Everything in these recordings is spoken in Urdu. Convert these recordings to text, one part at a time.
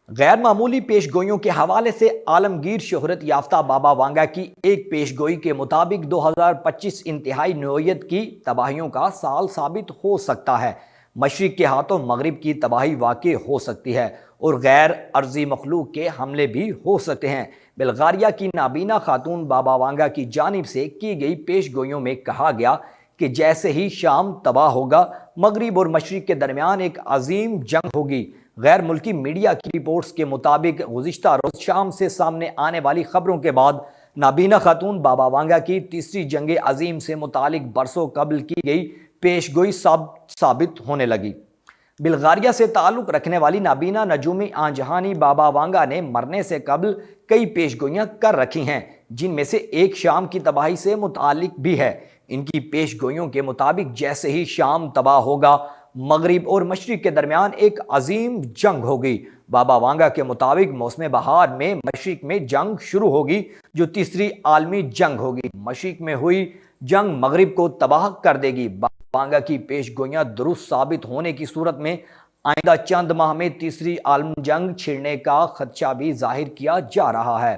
غیر معمولی پیش گوئیوں کے حوالے سے عالمگیر شہرت یافتہ بابا وانگا کی ایک پیش گوئی کے مطابق 2025 انتہائی نوعیت کی تباہیوں کا سال ثابت ہو سکتا ہے۔ مشرق کے ہاتھوں مغرب کی تباہی واقع ہو سکتی ہے اور غیر ارضی مخلوق کے حملے بھی ہو سکتے ہیں۔ بلغاریہ کی نابینا خاتون بابا وانگا کی جانب سے کی گئی پیش گوئیوں میں کہا گیا کہ جیسے ہی شام تباہ ہوگا، مغرب اور مشرق کے درمیان ایک عظیم جنگ ہوگی۔ غیر ملکی میڈیا کی رپورٹس کے مطابق گزشتہ روز شام سے سامنے آنے والی خبروں کے بعد نابینا خاتون بابا وانگا کی تیسری جنگ عظیم سے متعلق برسوں قبل کی گئی پیش گوئی ثابت ہونے لگی۔ بلغاریہ سے تعلق رکھنے والی نابینا نجومی آنجہانی بابا وانگا نے مرنے سے قبل کئی پیش گوئیاں کر رکھی ہیں، جن میں سے ایک شام کی تباہی سے متعلق بھی ہے۔ ان کی پیش گوئیوں کے مطابق جیسے ہی شام تباہ ہوگا، مغرب اور مشرق کے درمیان ایک عظیم جنگ ہوگی۔ بابا وانگا کے مطابق موسم بہار میں مشرق میں جنگ شروع ہوگی، جو تیسری عالمی جنگ ہوگی۔ مشرق میں ہوئی جنگ مغرب کو تباہ کر دے گی۔ بابا وانگا کی پیش گوئیاں درست ثابت ہونے کی صورت میں آئندہ چند ماہ میں تیسری عالمی جنگ چھڑنے کا خدشہ بھی ظاہر کیا جا رہا ہے۔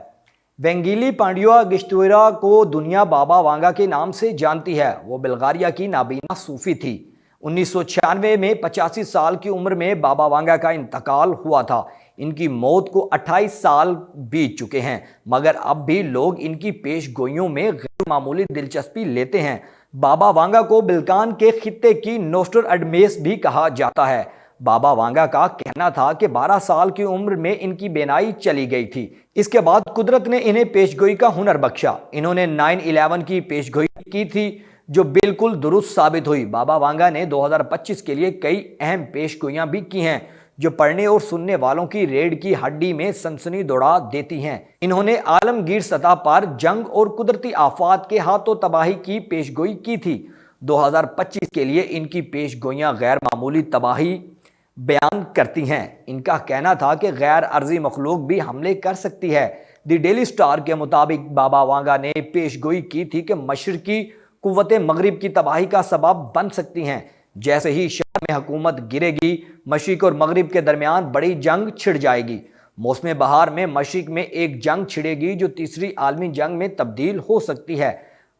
وینگیلی پانڈیا گشتویرا کو دنیا بابا وانگا کے نام سے جانتی ہے۔ وہ بلغاریہ کی نابینا صوفی تھی۔ 1996 میں 85 سال کی عمر میں بابا وانگا کا انتقال ہوا تھا۔ ان کی موت کو 28 سال بیت چکے ہیں، مگر اب بھی لوگ ان کی پیش گوئیوں میں غیر معمولی دلچسپی لیتے ہیں۔ بابا وانگا کو بلکان کے خطے کی نوسٹرڈمیس بھی کہا جاتا ہے۔ بابا وانگا کا کہنا تھا کہ 12 سال کی عمر میں ان کی بینائی چلی گئی تھی۔ اس کے بعد قدرت نے انہیں پیش گوئی کا ہنر بخشا۔ انہوں نے 9/11 کی پیش گوئی کی تھی، جو بالکل درست ثابت ہوئی۔ بابا وانگا نے 2025 کے لیے کئی اہم پیش گوئیاں بھی کی ہیں، جو پڑھنے اور سننے والوں کی ریڑھ کی ہڈی میں سنسنی دوڑا دیتی ہیں۔ انہوں نے عالمگیر سطح پر جنگ اور قدرتی آفات کے ہاتھوں تباہی کی پیش گوئی کی تھی۔ 2025 کے لیے ان کی پیش گوئیاں غیر معمولی تباہی بیان کرتی ہیں۔ ان کا کہنا تھا کہ غیر ارضی مخلوق بھی حملے کر سکتی ہے۔ دی ڈیلی سٹار کے مطابق بابا وانگا نے پیش گوئی کی تھی کہ مشرقی قوتیں مغرب کی تباہی کا سبب بن سکتی ہیں۔ جیسے ہی شام میں حکومت گرے گی، مشرق اور مغرب کے درمیان بڑی جنگ چھڑ جائے گی۔ موسم بہار میں مشرق میں ایک جنگ چھڑے گی جو تیسری عالمی جنگ میں تبدیل ہو سکتی ہے۔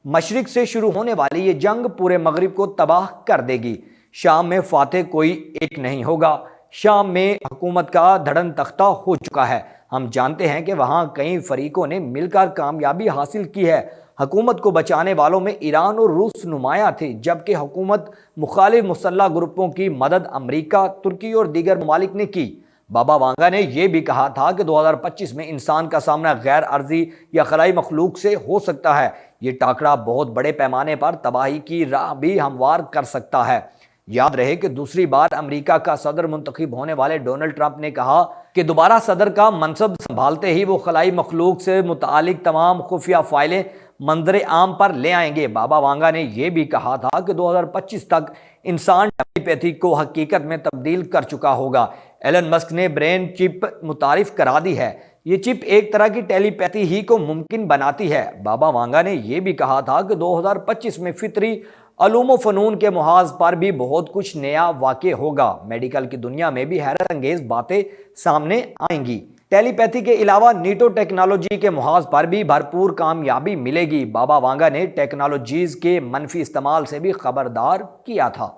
مشرق سے شروع ہونے والی یہ جنگ پورے مغرب کو تباہ کر دے گی۔ شام میں فاتح کوئی ایک نہیں ہوگا۔ شام میں حکومت کا دھڑن تختہ ہو چکا ہے۔ ہم جانتے ہیں کہ وہاں کئی فریقوں نے مل کر کامیابی حاصل کی ہے۔ حکومت کو بچانے والوں میں ایران اور روس نمایاں تھے، جبکہ حکومت مخالف مسلح گروپوں کی مدد امریکہ، ترکی اور دیگر ممالک نے کی۔ بابا وانگا نے یہ بھی کہا تھا کہ 2025 میں انسان کا سامنا غیر ارضی یا خلائی مخلوق سے ہو سکتا ہے۔ یہ ٹاکرا بہت بڑے پیمانے پر تباہی کی راہ بھی ہموار کر سکتا ہے۔ یاد رہے کہ دوسری بار امریکہ کا صدر منتخب ہونے والے ڈونلڈ ٹرمپ نے کہا کہ دوبارہ صدر کا منصب سنبھالتے ہی وہ خلائی مخلوق سے متعلق تمام خفیہ فائلیں منظر عام پر لے آئیں گے۔ بابا وانگا نے یہ بھی کہا تھا کہ 2025 تک انسان ٹیلی پیتھی کو حقیقت میں تبدیل کر چکا ہوگا۔ ایلن مسک نے برین چپ متعارف کرا دی ہے۔ یہ چپ ایک طرح کی ٹیلی پیتھی ہی کو ممکن بناتی ہے۔ بابا وانگا نے یہ بھی کہا تھا کہ 2025 میں فطری علوم و فنون کے محاذ پر بھی بہت کچھ نیا واقع ہوگا۔ میڈیکل کی دنیا میں بھی حیرت انگیز باتیں سامنے آئیں گی۔ ٹیلی پیتھی کے علاوہ نیٹو ٹیکنالوجی کے محاذ پر بھی بھرپور کامیابی ملے گی۔ بابا وانگا نے ٹیکنالوجیز کے منفی استعمال سے بھی خبردار کیا تھا۔